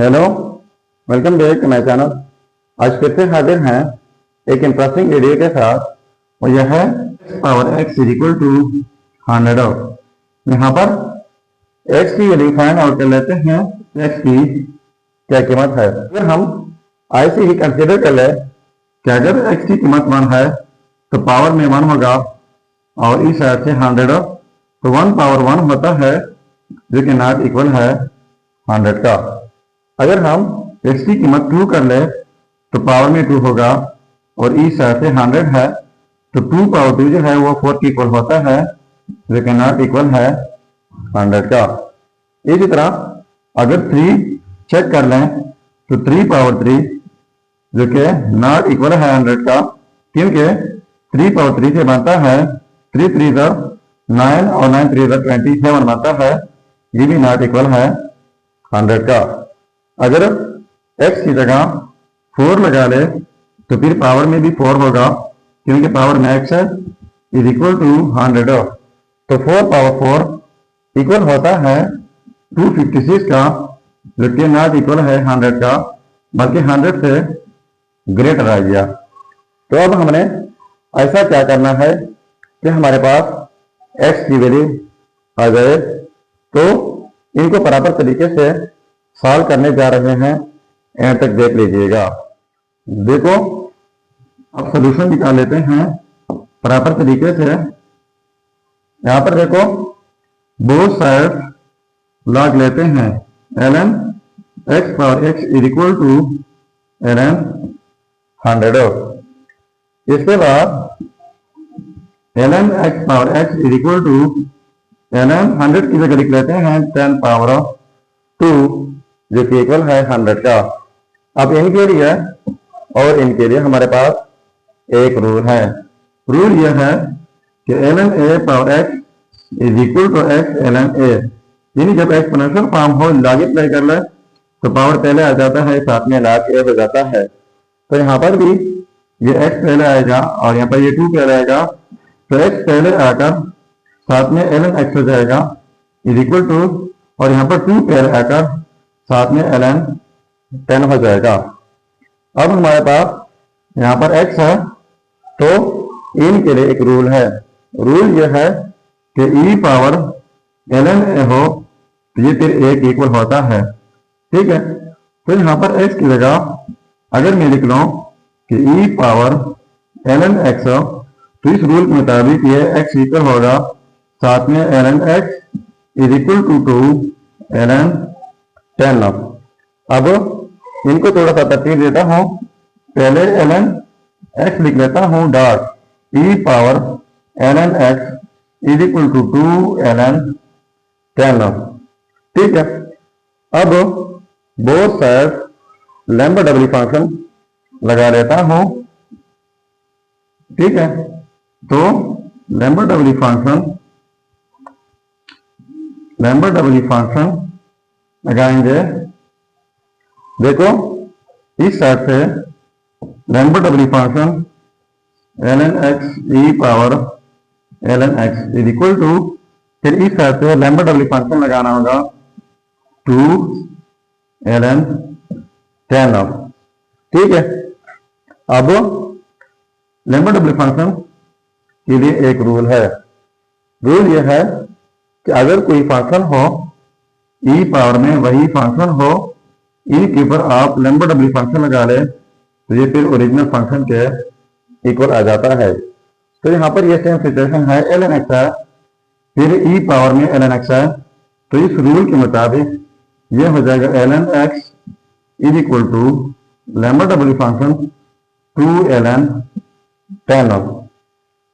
Hello, welcome back to my channel. आज फिर से हाजिर हैं एक इंटरेस्टिंग वीडियो के साथ और यह है power x is equal to 100 of. यहाँ पर x की वैल्यू फाइंड आउट कर लेते हैं। x की क्या कीमत है। अगर हम ऐसे ही कंसिडर कर ले कि अगर x की कीमत 1 है तो पावर में 1 होगा और इस साइड से 100 ऑफ, तो 1 पावर 1 होता है जो कि नॉट इक्वल है 100 का। अगर हम x की कीमत 2 कर ले तो पावर में 2 होगा और इस साइड से 100 है तो 2 पावर 2 जो है वो 4 की इक्वल होता है जो कि नॉट इक्वल है 100 का। इसी तरह अगर 3 चेक कर लें तो 3 पावर 3 जो कि नॉट इक्वल है 100 का, क्योंकि 3 पावर 3 से बनता है 3 3 9 और 9 3 27 बनता है, ये भी नॉट इक्वल है 100 का। अगर x की जगह 4 लगा ले तो फिर पावर में भी 4 होगा, क्योंकि पावर में x है इज इक्वल टू 100 ऑफ, तो 4 पावर 4 इक्वल होता है 256 का, जो कि नॉट इक्वल है 100 का, बल्कि 100 से ग्रेटर आ गया। तो अब हमने ऐसा क्या करना है कि हमारे पास x की वैल्यू आ जाए, तो इनको बराबर तरीके से सॉल्व करने जा रहे हैं। एंड तक देख लीजिएगा। देखो, अब सॉल्यूशन निकाल लेते हैं बराबर तरीके से। यहां पर देखो, बोथ साइड लॉग लेते हैं ln x power x is equal to ln 100 of. इसके बाद ln x power x is equal to ln 100 की जगह लिख लेते हैं 10 पावर 2 जो कि इक्वल है 100 का। अब इनके लिए और इनके लिए हमारे पास एक रूल है। रूल यह है कि ln a power x is equal to x ln a, यानी जब एक्सपोनेंशियल फॉर्म हो लॉग अप्लाई कर ले तो पावर पहले आ जाता है, साथ में log a हो जाता है। तो यहाँ पर भी ये x पहले आएगा और यहाँ पर ये 2 पहले आएगा, तो x पहले आकर साथ में ln x हो जाएगा इज इक्वल टू, और यहाँ पर 2 पहले आकर साथ में ln 10 हो जाएगा। अब हमारे पास यहाँ पर x है, तो इनके लिए एक रूल है। रूल यह है कि e पावर ln a हो तो ये फिर a के इक्वल होता है। ठीक है, तो यहाँ पर x की जगह अगर मैं लिख लूँ कि e पावर ln x हो, तो इस रूल के मुताबिक ये x इक्वल होगा साथ में ln x is equal to 2 ln 10 of. अब इनको थोड़ा सा तरतीब देता हूं। पहले ln x लिख लेता हूं dot e power ln x is equal to 2 ln 10 of. ठीक है, अब both side lambda double function लगा लेता हूं। ठीक है, तो लैम्बडा डबल फंक्शन लगाएंगे। देखो, इस साइड से lambda double function ln x e power ln x is equal to, फिर इस साइड से लैम्बडा डबल फंक्शन लगाना होगा 2 ln 10 ऑफ। ठीक है, अब लैम्बडा डबल फंक्शन के लिए एक रूल है। रूल यह है कि अगर कोई फंक्शन हो e पावर में वही फंक्शन हो, इनके ऊपर आप लैम्बडा डबल फंक्शन लगा ले तो ये फिर ओरिजिनल फंक्शन के इक्वल आ जाता है। तो यहाँ पर ये सेम सिचुएशन है, ln x है, फिर e पावर में ln x है, तो इस रूल के मुताबिक ये हो जाएगा ln x is equal to lambda double function 2 ln 10 of.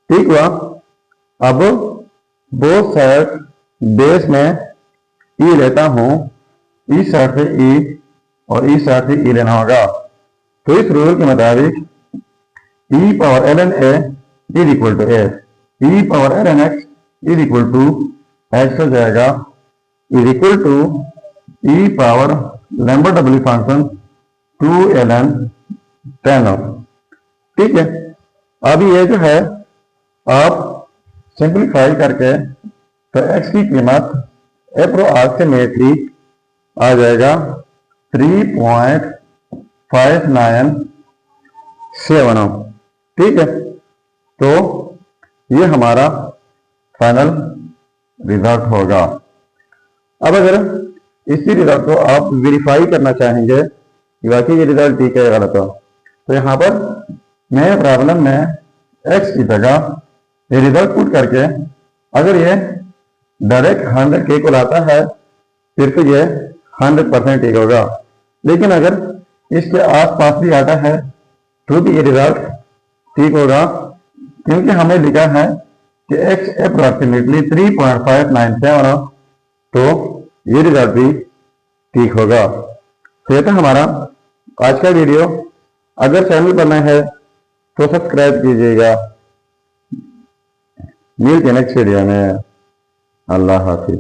ठीक हुआ। अब बोथ साइड बेस में e लेता हूं, इस साइड से e और इस साइड से e लेना होगा। तो इस रूल के मुताबिक e power ln a is equal to a, e power ln x is equal to x हो जाएगा is equal to e power lambda double function 2 ln 10 of. ठीक है, अब ये जो है आप सिंप्लीफाई करके तो x की कीमत अप्रोक्सीमेटली आ जाएगा 3.5970। ठीक है, तो ये हमारा फाइनल रिजल्ट होगा। अब अगर इसी रिजल्ट को आप वेरीफाई करना चाहेंगे कि वाकई ये रिजल्ट ठीक है या गलत हो, तो यहाँ पर मैं प्रॉब्लम में x की जगह ये रिजल्ट पुट करके अगर ये डायरेक्ट 100K को लाता है फिर तो ये 100% ठीक होगा, लेकिन अगर इसके आसपास भी आता है तो भी ये रिजल्ट ठीक होगा, क्योंकि हमें लिखा है कि x अप्रोक्सीमेटली 3.597 हो, तो ये रिजल्ट भी ठीक होगा। तो ये था हमारा आज का वीडियो। अगर चैनल पर नए है तो सब्सक्राइब कीजिएगा। मिलते हैं नेक्स्ट वीडियो में। अल्लाह हाफिज।